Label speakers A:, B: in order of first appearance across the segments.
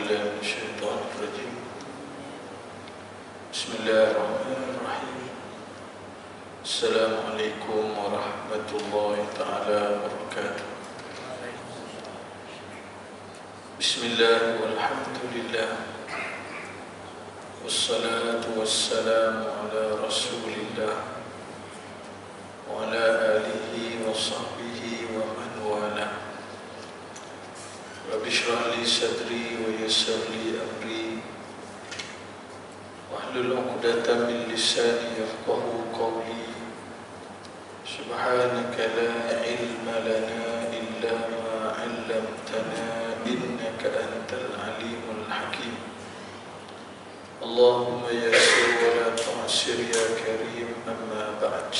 A: بالله من الشيطان الرجيم. بسم الله الرحمن الرحيم. السلام عليكم ورحمة الله تعالى وبركاته. بسم الله والحمد لله والصلاة والسلام على رسول الله وعلى آله وصحبه ومن والاه. رب اشرح لي صدري ويسر لي أمري واحلل عقدة من لساني يفقهوا قولي. سبحانك لا علم لنا إلا ما علمتنا إنك أنت العليم الحكيم. اللهم يسر ولا تعسر يا كريم. أما بعد،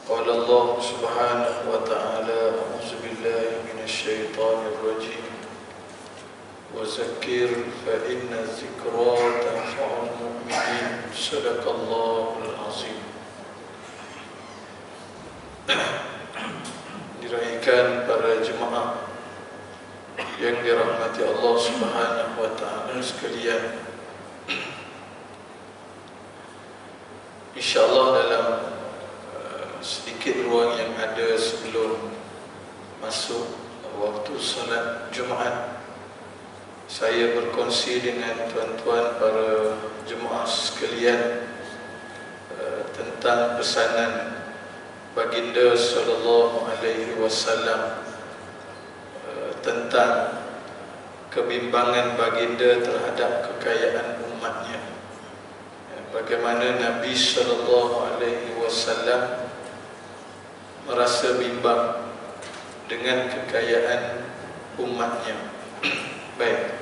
A: قال الله سبحانه وتعالى: أعوذ بالله من الشيطان الرجيم وذكر فإن الذكرى تنفع المؤمنين. صدق الله العظيم. Diraihkan para jemaah yang dirahmati Allah Subhanahu wa taala sekalian, insyaallah dalam sedikit ruang yang ada sebelum masuk waktu salat Jumaat, saya berkongsi dengan tuan-tuan para jemaah sekalian tentang pesanan baginda sallallahu alaihi wasallam tentang kebimbangan baginda terhadap kekayaan umatnya. Bagaimana Nabi sallallahu alaihi wasallam merasa bimbang dengan kekayaan umatnya. Baik.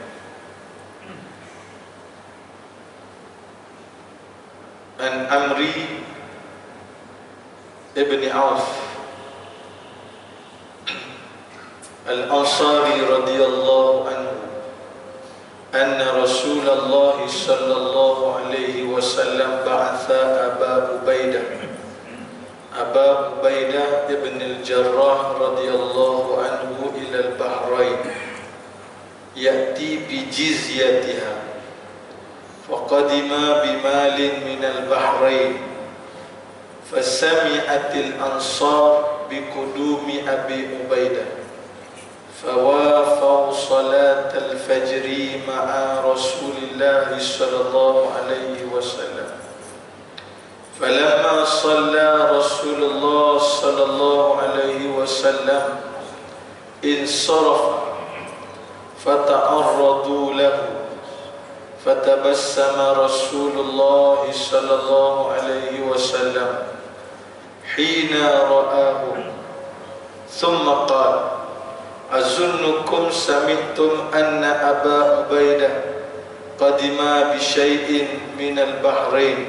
A: An Amri ibn Auf Al-Ansari radhiyallahu anhu anna Rasulullah sallallahu alaihi wasallam ba'atha Aba Ubaidah ibn al-Jarrah radhiyallahu anhu ila al-Bahrain ya'ti bi jizyatiha faqadima bimalin min al-Bahrain فسمعت الأنصار بقدوم أبي عبيدة فوافوا صلاة الفجر مع رسول الله صلى الله عليه وسلم فلما صلى رسول الله صلى الله عليه وسلم انصرف فتعرضوا له فتبسم رسول الله صلى الله عليه وسلم حين رآه ثم قال: أظنكم سمعتم أن أبا عبيدة قدم بشيء من البحرين.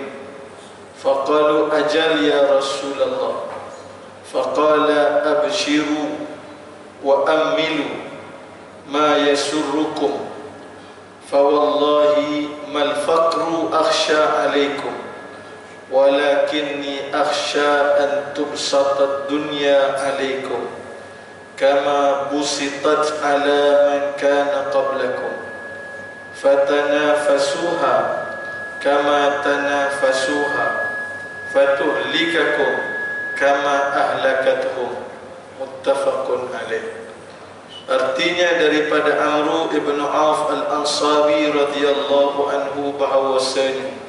A: فقالوا: أجل يا رسول الله. فقال: أبشروا وأملوا ما يسركم، فوالله ما الفقر أخشى عليكم ولكني أخشى أن تبسط الدنيا عليكم كما بسطت على من كان قبلكم فتنافسوها كما تنافسوها فتهلككم كما أهلكتهم. متفق عليه. Artinya daripada Amru ibn Auf al-Ansari radhiyallahu anhu bahawasanya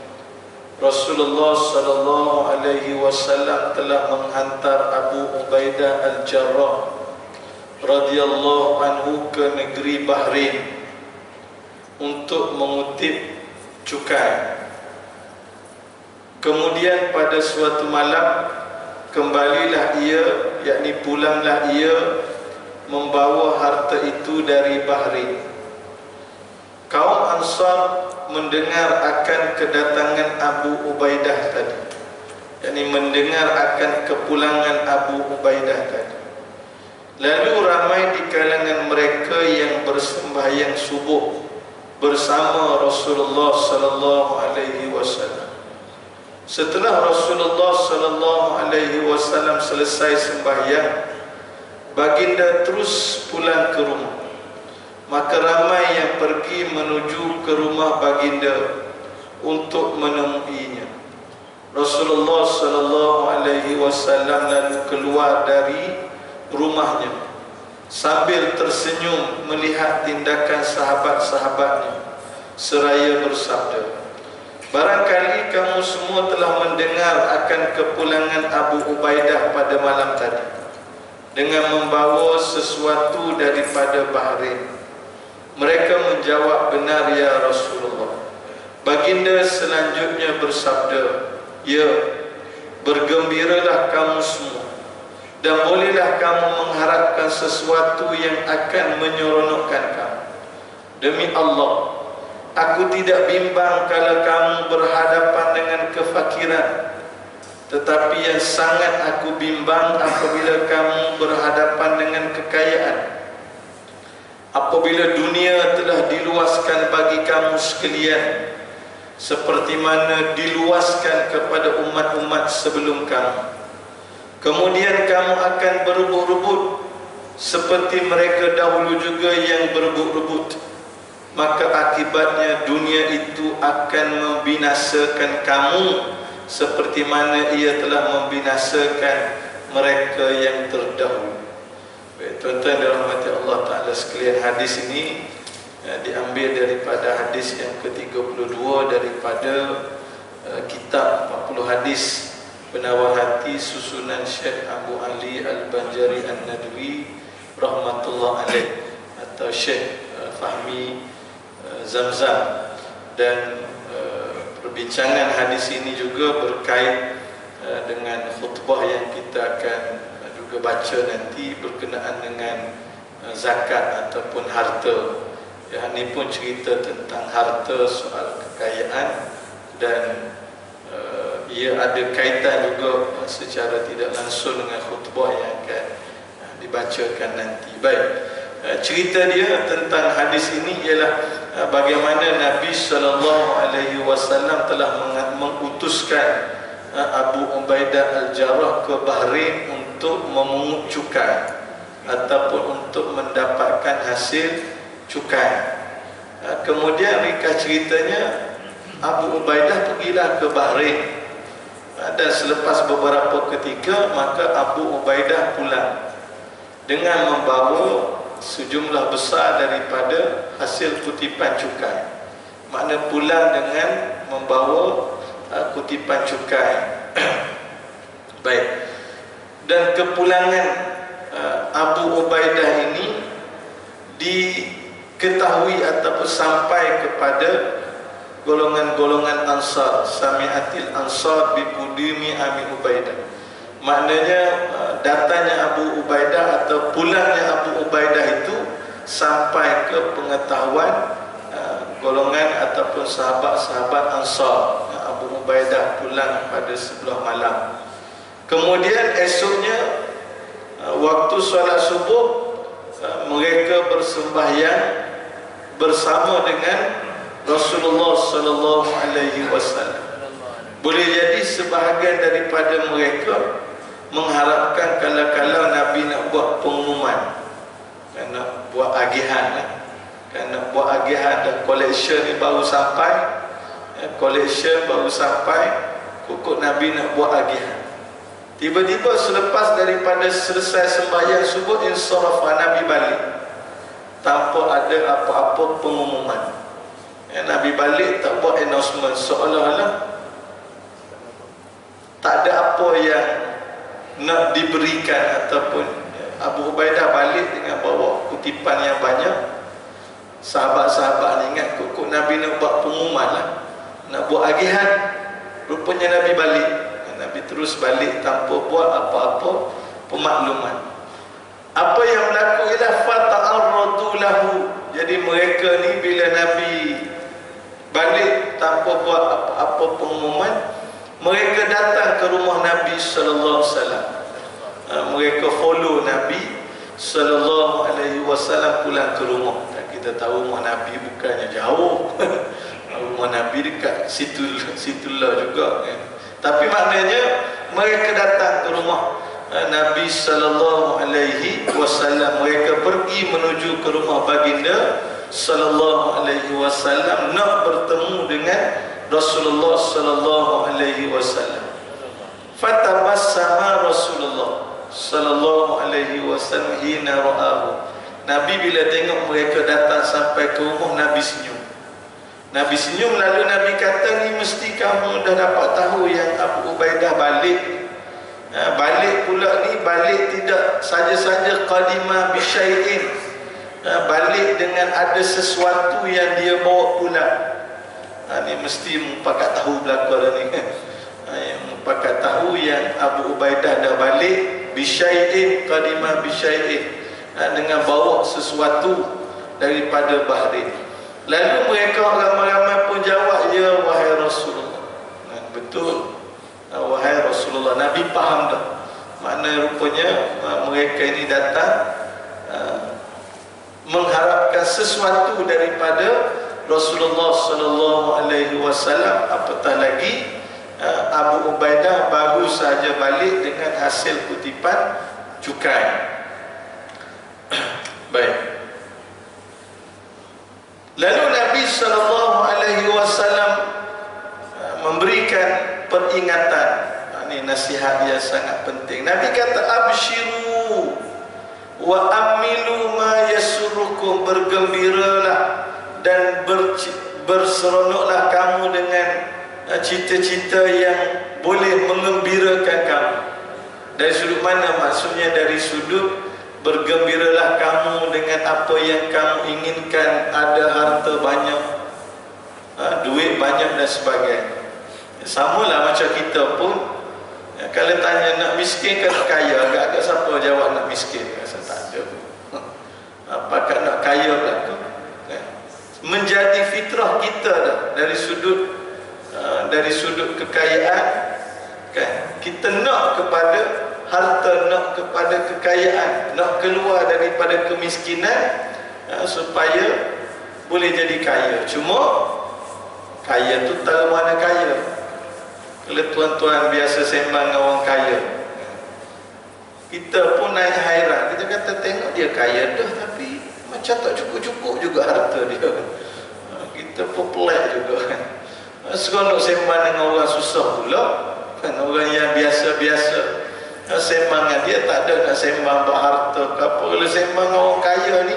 A: Rasulullah sallallahu alaihi wasallam telah menghantar Abu Ubaidah al-Jarrah radhiyallahu anhu ke negeri Bahrain untuk mengutip cukai. Kemudian pada suatu malam kembalilah ia, yakni pulanglah ia membawa harta itu dari Bahrain. Kaum Ansar mendengar akan kedatangan Abu Ubaidah tadi, yakni mendengar akan kepulangan Abu Ubaidah tadi. Lalu ramai di kalangan mereka yang bersembahyang subuh bersama Rasulullah sallallahu alaihi wasallam. Setelah Rasulullah sallallahu alaihi wasallam selesai sembahyang, baginda terus pulang ke rumah. maka ramai yang pergi menuju ke rumah baginda untuk menemuinya. Rasulullah sallallahu alaihi wasallam lalu keluar dari rumahnya sambil tersenyum melihat tindakan sahabat-sahabatnya seraya bersabda, barangkali kamu semua telah mendengar akan kepulangan Abu Ubaidah pada malam tadi dengan membawa sesuatu daripada Bahrain. Mereka menjawab, benar ya Rasulullah. Baginda selanjutnya bersabda, ya, bergembiralah kamu semua, dan bolehlah kamu mengharapkan sesuatu yang akan menyeronokkan kamu. Demi Allah, aku tidak bimbang kalau kamu berhadapan dengan kefakiran, tetapi yang sangat aku bimbang apabila kamu berhadapan dengan kekayaan. Apabila dunia telah diluaskan bagi kamu sekalian, seperti mana diluaskan kepada umat-umat sebelum kamu, kemudian kamu akan berebut-rebut seperti mereka dahulu juga yang berebut-rebut, maka akibatnya dunia itu akan membinasakan kamu seperti mana ia telah membinasakan mereka yang terdahulu. Baik, tuan-tuan dirahmati Allah Ta'ala sekalian, hadis ini diambil daripada hadis yang ke-32 daripada kitab 40 hadis Penawar Hati susunan Syekh Abu Ali Al-Banjari An-Nadwi rahmatullah alaih, atau Syekh Fahmi Zamzam. Dan perbincangan hadis ini juga berkait dengan khutbah yang kita akan juga baca nanti berkenaan dengan zakat ataupun harta. Ya, ini pun cerita tentang harta, soal kekayaan, dan ia ada kaitan juga secara tidak langsung dengan khutbah yang akan dibacakan nanti. Baik, cerita dia tentang hadis ini ialah bagaimana Nabi SAW telah mengutuskan Abu Ubaidah Al-Jarrah ke Bahrain untuk memungut cukai ataupun untuk mendapatkan hasil cukai. Kemudian ringkas ceritanya, Abu Ubaidah pergilah ke Bahrain, dan selepas beberapa ketika maka Abu Ubaidah pulang dengan membawa sejumlah besar daripada hasil kutipan cukai. Makna pulang dengan membawa kutipan cukai. Baik, dan kepulangan Abu Ubaidah ini diketahui ataupun sampai kepada golongan-golongan Ansar. Sami'atil Ansar bi qudumi Abi Ubaidah. Maknanya datanya Abu Ubaidah atau pulangnya Abu Ubaidah itu sampai ke pengetahuan golongan ataupun sahabat-sahabat Ansar. Abu Ubaidah pulang pada sebelah malam. Kemudian esoknya waktu solat subuh mereka bersembahyang bersama dengan Rasulullah sallallahu alaihi wasallam. Boleh jadi sebahagian daripada mereka mengharapkan kalau Nabi nak buat pengumuman, nak buat agihan, nak buat agihan, dan collection ni baru sampai, collection baru sampai, kukuk Nabi nak buat agihan. Tiba-tiba selepas daripada selesai sembahyang subuh, insarafa, Nabi balik tanpa ada apa-apa pengumuman. Nabi balik tak buat announcement, seolah-olah tak ada apa yang nak diberikan. Ataupun Abu Ubaidah balik dengan bawa kutipan yang banyak. Sahabat-sahabat ingat kok Nabi nak buat pengumuman lah, nak buat agihan. Rupanya Nabi balik. Nabi terus balik tanpa buat apa-apa pemakluman. Apa yang berlaku ialah fata'arradu lahu. Jadi mereka ni bila Nabi balik tanpa buat apa-apa pengumuman, mereka datang ke rumah Nabi sallallahu alaihi wasallam. Mereka follow Nabi sallallahu alaihi wasallam pulang ke rumah. Dan kita tahu rumah Nabi bukannya jauh. Rumah Nabi dekat situlah juga, kan? Tapi maknanya mereka datang ke rumah Nabi sallallahu alaihi wasallam, mereka pergi menuju ke rumah baginda sallallahu alaihi wasallam nak bertemu dengan Rasulullah sallallahu alaihi wasallam. Fatabassama Rasulullah sallallahu alaihi wasallam hina ra'ahu. Nabi bila tengok mereka datang sampai ke rumah, Nabi senyum. Nabi senyum, lalu Nabi kata, ni mesti kamu dah dapat tahu yang Abu Ubaidah balik. Balik pula ni, balik tidak saja-saja qadima bisyai'in, balik dengan ada sesuatu yang dia bawa pulang. Ni mesti mumpakat tahu belaka dah ni. Mumpakat tahu yang Abu Ubaidah dah balik bisyai'in, qadima bisyai'in, dengan bawa sesuatu daripada Bahrain. Lalu mereka ramai-ramai pun jawab, ya wahai Rasulullah. Betul, wahai Rasulullah. Nabi faham dah makna rupanya mereka ini datang mengharapkan sesuatu daripada Rasulullah sallallahu alaihi wasallam. Apatah lagi Abu Ubaidah baru saja balik dengan hasil kutipan cukai. Baik. Lalu Nabi sallallahu alaihi wasallam memberikan peringatan. Ini nasihat yang sangat penting. Nabi kata, abshiru wa amilu ma yasurrukum, bergembiralah dan berseronoklah kamu dengan cita-cita yang boleh mengembirakan kamu. Dari sudut mana? Maksudnya dari sudut bergembiralah kamu dengan apa yang kamu inginkan, ada harta banyak, duit banyak dan sebagainya. Samalah macam kita pun, kalau tanya nak miskin ke nak kaya, agak-agak siapa jawab nak miskin? Saya tak ada. Apakah nak kaya belaka? Menjadi fitrah kita dah dari sudut kekayaan, kan? Kita nak kepada harta, nak kepada kekayaan, nak keluar daripada kemiskinan, supaya boleh jadi kaya. Cuma kaya tu tak mana kaya. Kalau tuan-tuan biasa sembang dengan orang kaya, kita pun naik hairan. Kita kata tengok dia kaya dah, tapi macam tak cukup-cukup juga harta dia. Kita pun pelik juga kan. Seronok sembang dengan orang susah pula, kan? Orang yang biasa-biasa sembang dengan dia, tak ada nak sembang bab harta ke apa. Kalau sembang dengan orang kaya ni,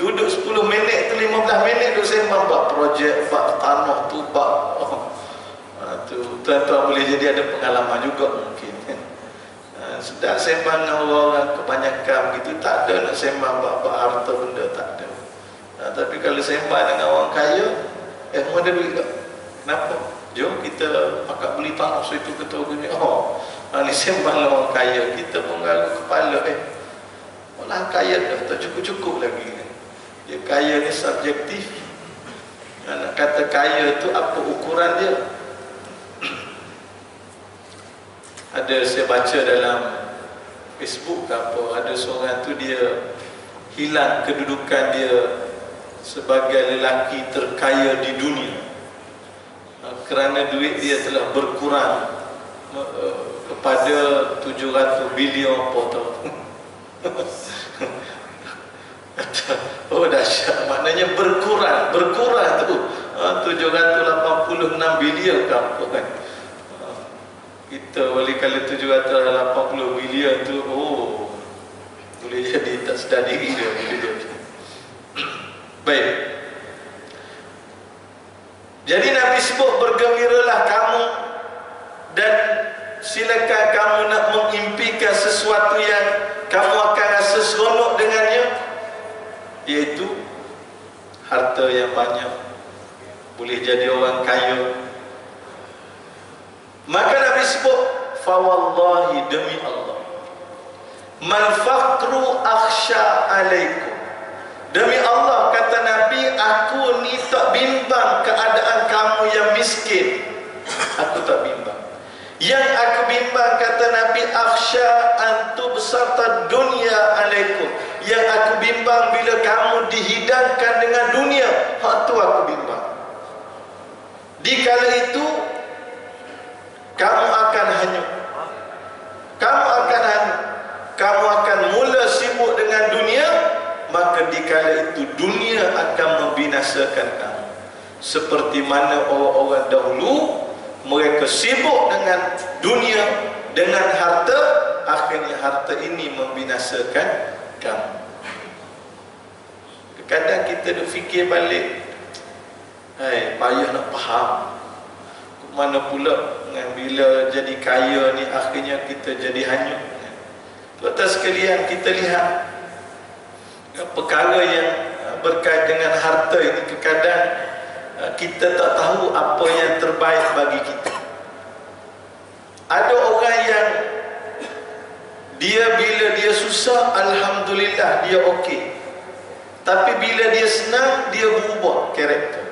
A: duduk 10 minit tu 15 minit duduk sembang bab projek, bab tanah tu, bab tu tuan-tuan boleh jadi ada pengalaman juga mungkin kan. Sedang sembang dengan orang kebanyakan begitu, tak ada nak sembang bab harta benda, tak ada. Tapi kalau sembang dengan orang kaya, mau ada duit tak? Kenapa? Jom kita pakat beli tanah situ ketua gini. Ni sembang dengan orang kaya, kita pun galau kepala. Malah kaya dah tak cukup-cukup lagi. Dia kaya ni subjektif. Nak kata kaya tu apa ukuran dia? Ada saya baca dalam Facebook apa, ada seorang tu dia hilang kedudukan dia sebagai lelaki terkaya di dunia kerana duit dia telah berkurang kepada 700 bilion apa tahu. Oh dahsyat, maknanya berkurang tu 786 bilion ke apa kan. Kita boleh kali 780 bilion tu, boleh jadi tak sedar diri dia, boleh jadi. Baik. Jadi Nabi sebut bergembiralah kamu dan silakan kamu nak mengimpikan sesuatu yang kamu akan rasa seronok dengannya, iaitu harta yang banyak, boleh jadi orang kaya. Maka Nabi sebut, fawallahi, demi Allah, mal faqru akhsha alaikum, demi Allah kata Nabi, aku ni tak bimbang keadaan kamu yang miskin, aku tak bimbang. Yang aku bimbang kata Nabi, akhsha antu besarta dunia alaikum, yang aku bimbang bila kamu dihidangkan dengan dunia, hak tu aku bimbang. Di kala itu kamu akan hanyut, kamu akan hanyut. kala itu dunia akan membinasakan kamu. Seperti mana orang-orang dahulu mereka sibuk dengan dunia, dengan harta, akhirnya harta ini membinasakan kamu. Kadang kita duk fikir balik, payah nak faham. Mana pula bila jadi kaya ni akhirnya kita jadi hanyut. Tuan-tuan sekalian, kita lihat perkara yang berkait dengan harta ini, kadang kita tak tahu apa yang terbaik bagi kita. Ada orang yang bila dia susah, alhamdulillah dia okey. Tapi bila dia senang, dia berubah karakter.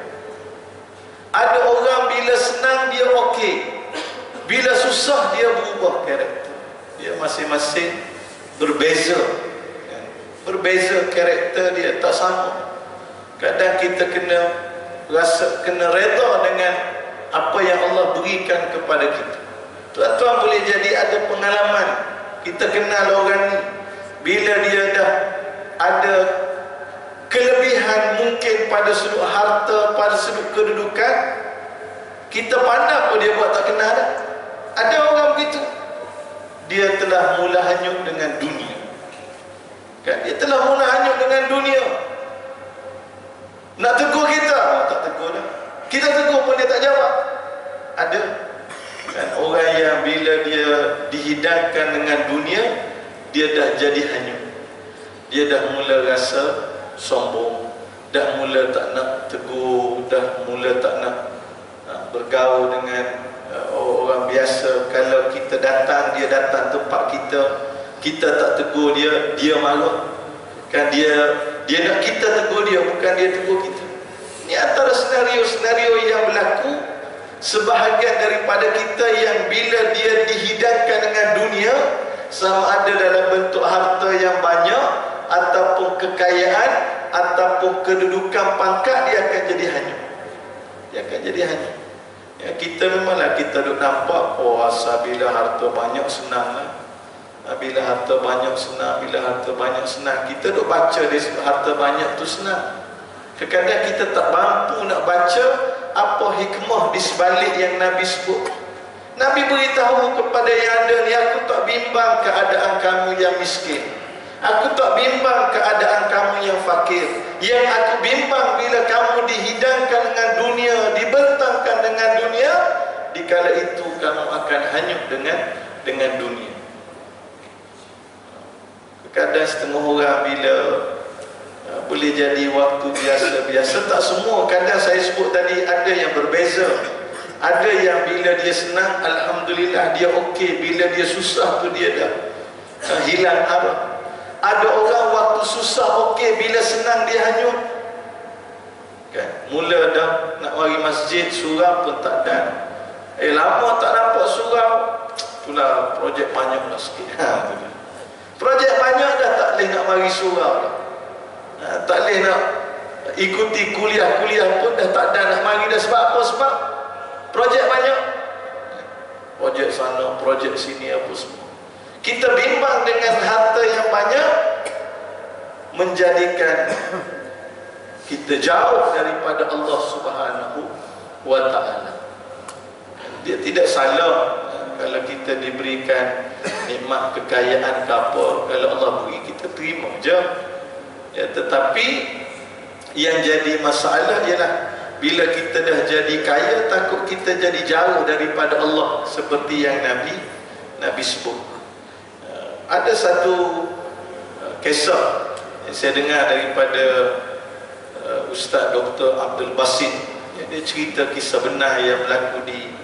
A: Ada orang bila senang dia okey, bila susah dia berubah karakter. Dia masing-masing berbeza. Berbeza karakter dia, tak sama. Kadang kita kena reda dengan apa yang Allah berikan kepada kita. Tuan-tuan boleh jadi ada pengalaman, kita kenal orang ni, bila dia dah ada kelebihan mungkin pada sudut harta, pada sudut kedudukan, kita pandang apa dia buat tak kenal dah. Ada orang begitu, dia telah mula hanyut dengan dunia kan? Dia telah mula hanyut dengan dunia. Nak tegur kita, tak tegur dah. Kita tegur pun dia tak jawab. Ada kan orang yang bila dia dihidangkan dengan dunia, dia dah jadi hanyut. Dia dah mula rasa sombong, dah mula tak nak tegur, dah mula tak nak bergaul dengan orang biasa. Kalau kita datang, dia datang tempat kita, kita tak tegur dia, dia marah kan. Dia nak kita tegur dia, bukan dia tegur kita. Ini antara senario-senario yang berlaku. Sebahagian daripada kita yang bila dia dihidangkan dengan dunia, sama ada dalam bentuk harta yang banyak ataupun kekayaan ataupun kedudukan pangkat, dia akan jadi hanyut. Dia akan jadi hanyut. Ya, kita memanglah kita duk nampak, asal bila harta banyak senang lah. Bila harta banyak senang, bila harta banyak senang. Kita duk baca dia harta banyak tu senang. Kadang-kadang kita tak mampu nak baca apa hikmah di sebalik yang Nabi sebut. Nabi beritahu kepada yang ada ni, aku tak bimbang keadaan kamu yang miskin, aku tak bimbang keadaan kamu yang fakir. Yang aku bimbang bila kamu dihidangkan dengan dunia, dibentangkan dengan dunia, dikala itu kamu akan hanyut dengan dunia. Kadang setengah orang bila boleh jadi waktu biasa-biasa, tak semua. Kadang saya sebut tadi ada yang berbeza. Ada yang bila dia senang, alhamdulillah dia okey, bila dia susah tu dia dah hilang arah. Ada orang waktu susah okey, bila senang dia hanyut kan? Mula dah nak mari masjid, surau pun tak ada. Lama tak nampak surau, itulah projek banyak lah sikit. Projek banyak dah tak boleh nak mari surau dah. Tak boleh nak ikuti kuliah-kuliah pun dah tak ada nak mari dah. Sebab apa? Sebab projek banyak. Projek sana, projek sini, apa semua. Kita bimbang dengan harta yang banyak, menjadikan kita jauh daripada Allah Subhanahu wa ta'ala. Dia tidak salah kalau kita diberikan nikmat kekayaan ke apa, kalau Allah beri kita terima je. Ya, tetapi yang jadi masalah ialah bila kita dah jadi kaya, takut kita jadi jauh daripada Allah, seperti yang Nabi sebut. Ada satu kisah yang saya dengar daripada Ustaz Dr. Abdul Basit. Dia cerita kisah benar yang berlaku di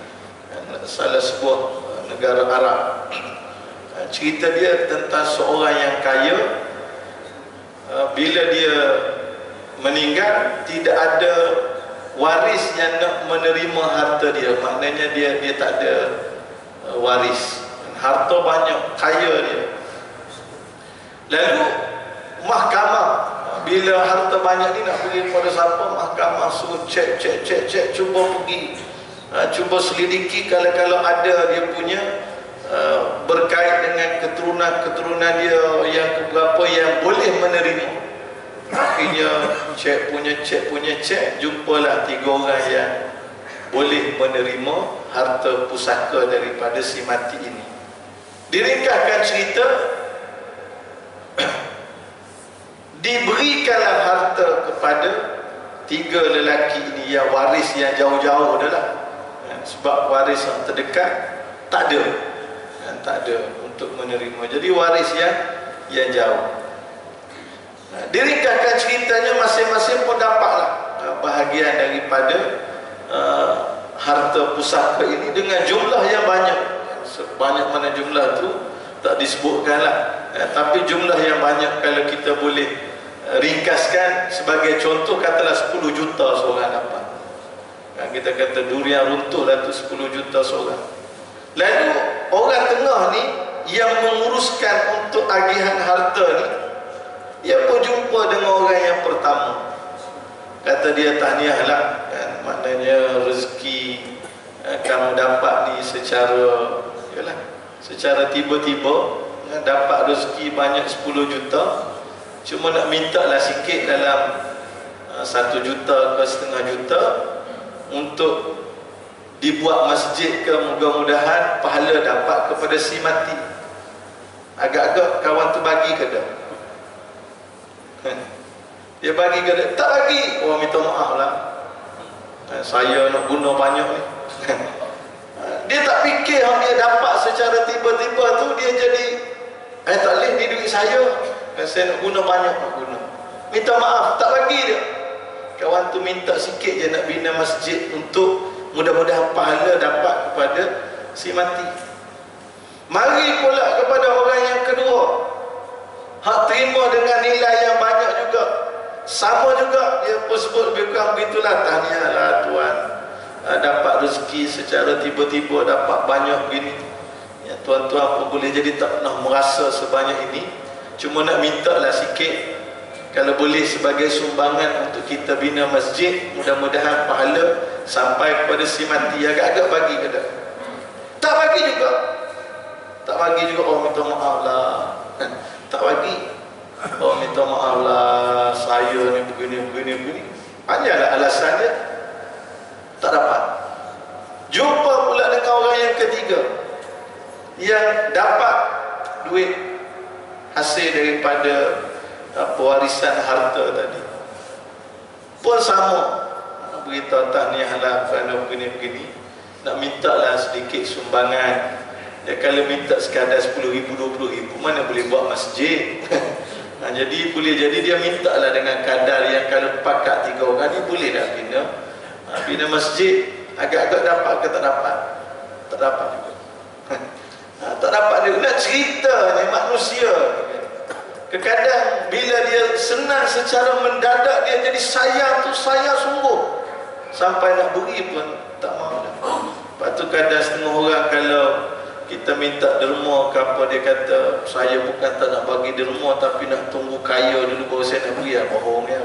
A: salah sebuah negara Arab. Cerita dia tentang seorang yang kaya. Bila dia meninggal, tidak ada waris yang nak menerima harta dia. Maknanya dia tak ada waris. Harta banyak, kaya dia. Lalu mahkamah, bila harta banyak ni nak pergi kepada siapa, mahkamah suruh cek, cuba pergi, cuba selidiki kalau ada dia punya berkait dengan keturunan dia yang keberapa yang boleh menerima. Akhirnya cek punya cek, jumpalah 3 orang yang boleh menerima harta pusaka daripada si mati ini. Diringkaskan cerita, diberikanlah harta kepada 3 lelaki ini yang waris yang jauh-jauh adalah, sebab waris yang terdekat tak ada untuk menerima. Jadi waris yang jauh. Diringkaskan ceritanya, masing-masing pun dapatlah bahagian daripada harta pusaka ini dengan jumlah yang banyak. Sebanyak mana jumlah tu tak disebutkanlah, tapi jumlah yang banyak. Kalau kita boleh ringkaskan sebagai contoh, katalah 10 juta seorang dapat. Kita kata durian runtuh lah tu 10 juta seorang. Lalu orang tengah ni yang menguruskan untuk agihan harta ni, ia pun jumpa dengan orang yang pertama. Kata dia, tahniahlah, kan? Maknanya rezeki kamu dapat ni secara tiba-tiba, dapat rezeki banyak 10 juta. Cuma nak minta lah sikit dalam 1 juta ke setengah juta untuk dibuat masjid ke, mudah-mudahan pahala dapat kepada si mati. Agak-agak kawan tu bagi ke dah? Dia bagi ke dah? Tak bagi. Oh, minta maaf lah, saya nak guna banyak ni. Dia tak fikir dia dapat secara tiba-tiba tu, dia jadi tak boleh, ni duit saya nak guna banyak, nak guna. Minta maaf, tak bagi dia. Kawan tu minta sikit je nak bina masjid untuk mudah-mudahan pahala dapat kepada si mati. Mari pula kepada orang yang kedua, hak terima dengan nilai yang banyak juga, sama juga, dia pun sebut lebih kurang begitulah, tahniahlah tuan, dapat rezeki secara tiba-tiba, dapat banyak begini. Ya, tuan-tuan pun boleh jadi tak pernah merasa sebanyak ini, cuma nak minta lah sikit, kalau boleh sebagai sumbangan untuk kita bina masjid, mudah-mudahan pahala sampai kepada si mati. Agak-agak bagi ke tak? Tak bagi juga. Tak bagi juga. Oh, minta maaf lah. Tak bagi. Oh, minta maaf lah, saya ni begini. Panjanglah alasan dia. Tak dapat. Jumpa pula dengan orang yang ketiga yang dapat duit hasil daripada pewarisan harta tadi. Pun sama, beritahu tahniahlah kerana begini-begini, nak minta lah sedikit sumbangan. Ya, kalau minta sekadar 10,000, 20,000, mana boleh buat masjid. Jadi boleh jadi dia minta lah dengan kadar yang kalau pakat 3 orang ni boleh dah bina masjid. Agak-agak dapat ke tak dapat? Tak dapat juga. Tak dapat dia. Nak cerita ni manusia, kadang bila dia senang secara mendadak, dia jadi sayang tu sayang sungguh, sampai nak beri pun tak mahu dah. Lepas tu kadang setengah orang kalau kita minta derma ke apa, dia kata saya bukan tak nak bagi derma, tapi nak tunggu kaya dulu baru saya nak beri. Bohong ya.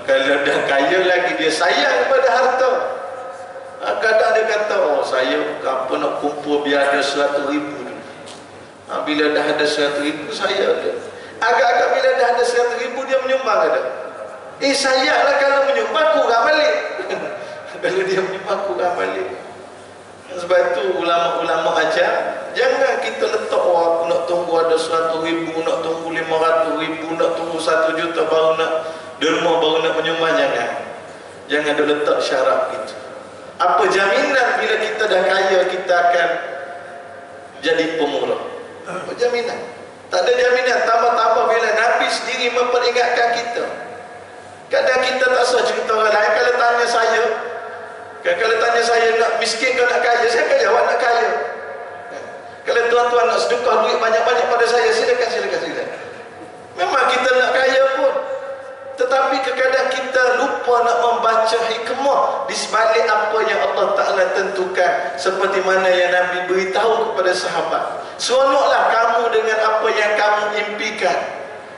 A: Kalau dah kaya lagi dia sayang kepada harta. Kadang dia kata, oh saya apa nak kumpul biar ada 100,000 dulu. Bila dah ada 100,000 saya ada. Agak-agak bila dah ada 100,000 dia menyumbang ada. Sayanglah kalau menyumbang kurang balik. Kalau dia menyumbang kurang balik. Sebab itu ulama-ulama ajar, jangan kita letak, oh aku nak tunggu ada 100,000, nak tunggu 500,000, nak tunggu 1 juta baru nak derma, baru nak menyumbang. Jangan ada letak syarat gitu. Apa jaminan bila kita dah kaya kita akan jadi pemurah? Apa jaminan? Tak ada jaminan. Tambah-tambah bila Nabi sendiri memperingatkan kita. Kadang kita tak usah cerita orang lain. Kalau tanya saya nak miskin ke nak kaya, saya akan jawab nak kaya. Kalau tuan-tuan nak sedekah duit banyak-banyak pada saya, silakan. Memang kita nak kaya pun, tetapi kadang kita lupa nak membaca hikmah di sebalik apa yang Allah Ta'ala tentukan, seperti mana yang Nabi beritahu kepada sahabat. Seronoklah kamu dengan apa yang kamu impikan.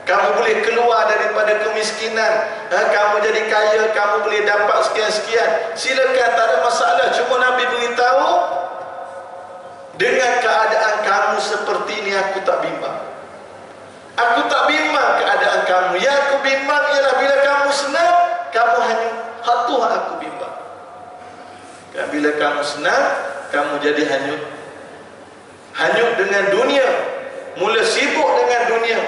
A: Kamu boleh keluar daripada kemiskinan, kamu jadi kaya, kamu boleh dapat sekian-sekian, silakan, tak ada masalah. Cuma Nabi beritahu, dengan keadaan kamu seperti ini aku tak bimbang. Aku tak bimbang keadaan kamu. Yang aku bimbang ialah bila kamu senang, kamu hanyut. Hatu aku bimbang. Bila kamu senang, kamu jadi hanyut. Hanyut dengan dunia. Mula sibuk dengan dunia.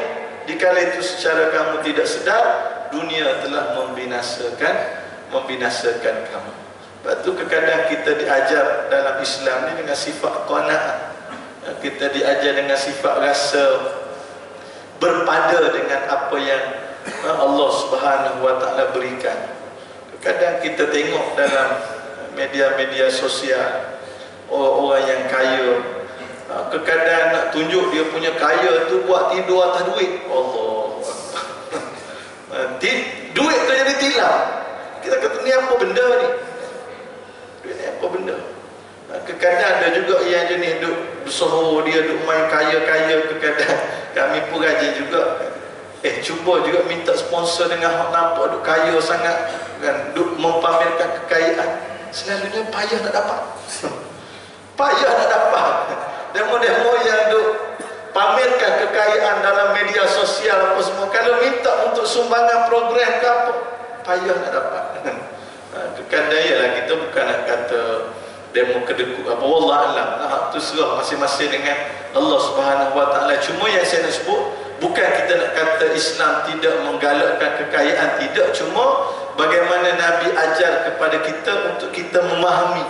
A: Dikala itu secara kamu tidak sedar, dunia telah membinasakan kamu. Sebab itu kadang kita diajar dalam Islam ni dengan sifat qanaah. Kita diajar dengan sifat rasa berpada dengan apa yang Allah Subhanahu wa taala berikan. Kadang kita tengok dalam media-media sosial orang yang kaya, kadang nak tunjuk dia punya kaya tu buat tidur atas duit. Allah. Duit tu jadi tilam. Kita kata ni apa benda ni? Duit ni apa benda? Kadang ada juga yang jenis duk bersohor, dia duk main kaya-kaya. Kadang kami pun rajin juga cuba juga minta sponsor dengan hak nampak duk kaya sangat kan, duk mempamerkan kekayaan. Selalunya payah nak dapat. Payah nak dapat. Demo-demo yang duk pamerkan kekayaan dalam media sosial apa semua, kalau minta untuk sumbangan program ke apa, payah nak dapat. Kadang ialah kita bukan nak kata demo kedekut apa, wallah alam, itu serah masing-masing dengan Allah Subhanahu wa taala. Cuma yang saya nak sebut, bukan kita nak kata Islam tidak menggalakkan kekayaan, tidak. Cuma bagaimana Nabi ajar kepada kita untuk kita memahami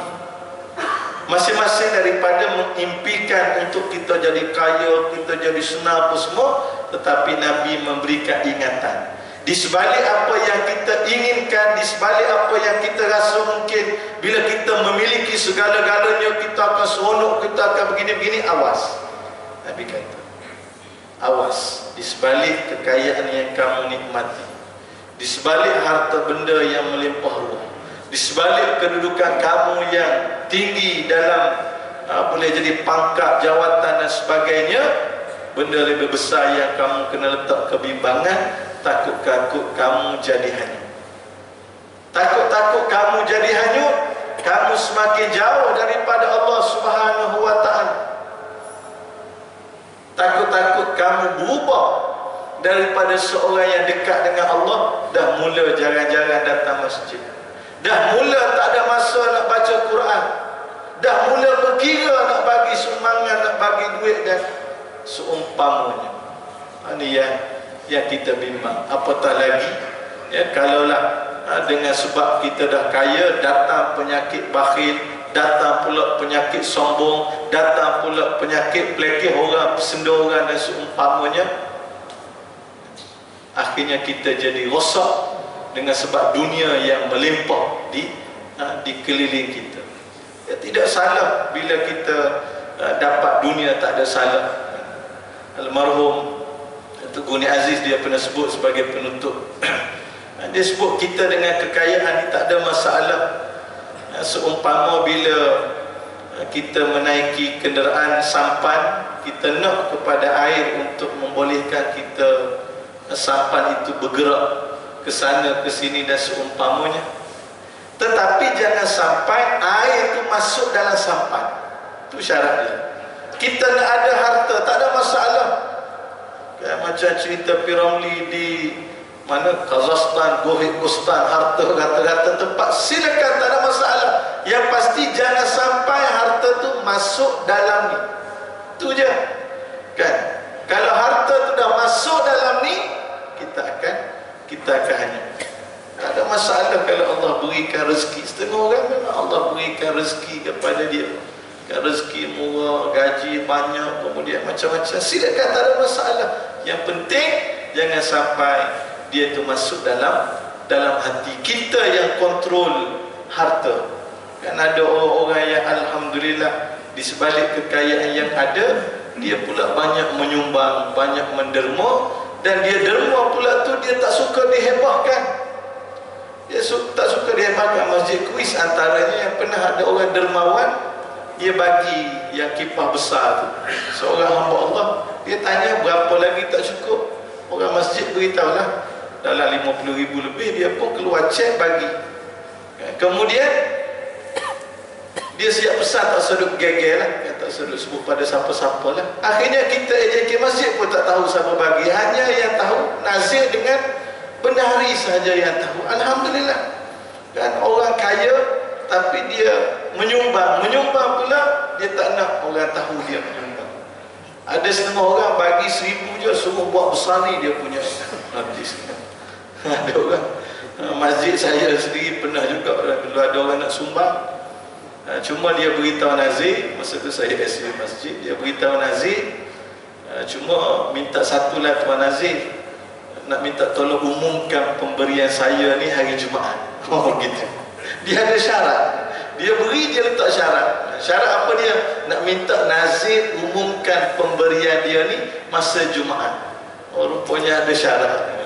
A: masing-masing daripada mengimpikan untuk kita jadi kaya, kita jadi senang apa semua, tetapi Nabi memberikan ingatan. Di sebalik apa yang kita inginkan, di sebalik apa yang kita rasa mungkin, bila kita memiliki segala-galanya, kita akan seronok, kita akan begini-begini, awas. Nabi kata, awas. Di sebalik kekayaan yang kamu nikmati, di sebalik harta benda yang melimpah ruah, di sebalik kedudukan kamu yang tinggi dalam boleh jadi pangkat, jawatan dan sebagainya, benda lebih besar yang kamu kena letak kebimbangan. Takut-takut kamu jadi hanyut. Takut-takut kamu jadi hanyut, kamu semakin jauh daripada Allah Subhanahu wa taala. Takut-takut kamu berubah daripada seorang yang dekat dengan Allah, dah mula jarang-jarang datang masjid, dah mula tak ada masa nak baca Quran, dah mula berkira nak bagi sumbangan, nak bagi duit dan seumpamanya. Ini yang kita bimbang. Apatah lagi kalaulah dengan sebab kita dah kaya, datang penyakit bakhil, datang pula penyakit sombong, datang pula penyakit pelekeh orang, pesenda orang dan seumpamanya. Akhirnya kita jadi rosak dengan sebab dunia yang melimpah di keliling kita. Tidak salah bila kita dapat dunia, tak ada salah. Almarhum Tuguni Aziz dia pernah sebut sebagai penutup. Dia sebut kita dengan kekayaan ni tak ada masalah. Seumpama bila kita menaiki kenderaan sampan, kita nak kepada air untuk membolehkan kita sampan itu bergerak ke sana ke sini dan seumpamanya. Tetapi jangan sampai air itu masuk dalam sampan. Itu syarat dia. Kita nak ada harta, tak ada masalah. Macam cerita Piramli di mana, Kazakhstan, Gohikostan, harta rata-rata tempat, silakan, tak ada masalah. Yang pasti jangan sampai harta tu masuk dalam ni. Itu je kan. Kalau harta tu dah masuk dalam ni, kita akan hanyut. Tak ada masalah kalau Allah berikan rezeki. Setengah orang memang Allah berikan rezeki kepada dia, rezeki murah, gaji banyak, kemudian macam-macam, silakan, tak ada masalah. Yang penting jangan sampai dia tu masuk dalam hati kita, yang kontrol harta. Kan ada orang-orang yang alhamdulillah di sebalik kekayaan yang ada, dia pula banyak menyumbang, banyak menderma, dan dia derma pula tu dia tak suka dihebahkan. Dia tak suka dihebahkan. Masjid Kuis antaranya yang pernah ada orang dermawan, dia bagi yang kipah besar tu, seorang hamba Allah, dia tanya berapa lagi tak cukup. Orang masjid beritahulah dalam 50,000 lebih, dia pun keluar cek bagi. Kemudian dia siap pesan, tak sedut gegel lah, tak sebut pada siapa-siapa lah. Akhirnya kita AJK masjid pun tak tahu siapa bagi. Hanya yang tahu nazir dengan bendahari sahaja yang tahu. Alhamdulillah. Kan orang kaya tapi dia menyumbang pula dia tak nak orang tahu dia menyumbang. Ada setengah orang bagi 1,000 je suruh buat besar ni dia punya notis. Ada orang masjid saya sendiri pernah juga kalau ada orang nak sumbang, cuma dia beritahu nazir, masa tu saya SU masjid, dia beritahu nazir, cuma minta satulah tuan nazir, nak minta tolong umumkan pemberian saya ni hari Jumaat. Oh gitu. Dia ada syarat. Dia beri, dia letak syarat. Syarat apa dia? Nak minta nazir umumkan pemberian dia ni masa Jumaat. Oh rupanya ada syarat.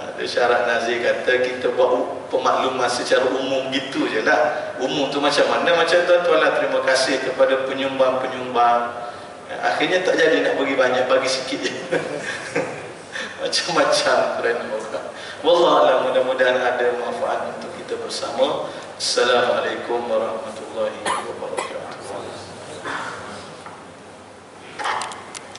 A: Ada syarat nazir kata kita buat pemakluman secara umum gitu je lah. Umum tu macam mana? Macam tuan-tuan lah, terima kasih kepada penyumbang-penyumbang. Akhirnya tak jadi nak bagi banyak, bagi sikit je. Macam-macam kerana orang. Wallahualam, mudah-mudahan ada manfaat untuk kita bersama. Assalamualaikum warahmatullahi wabarakatuh.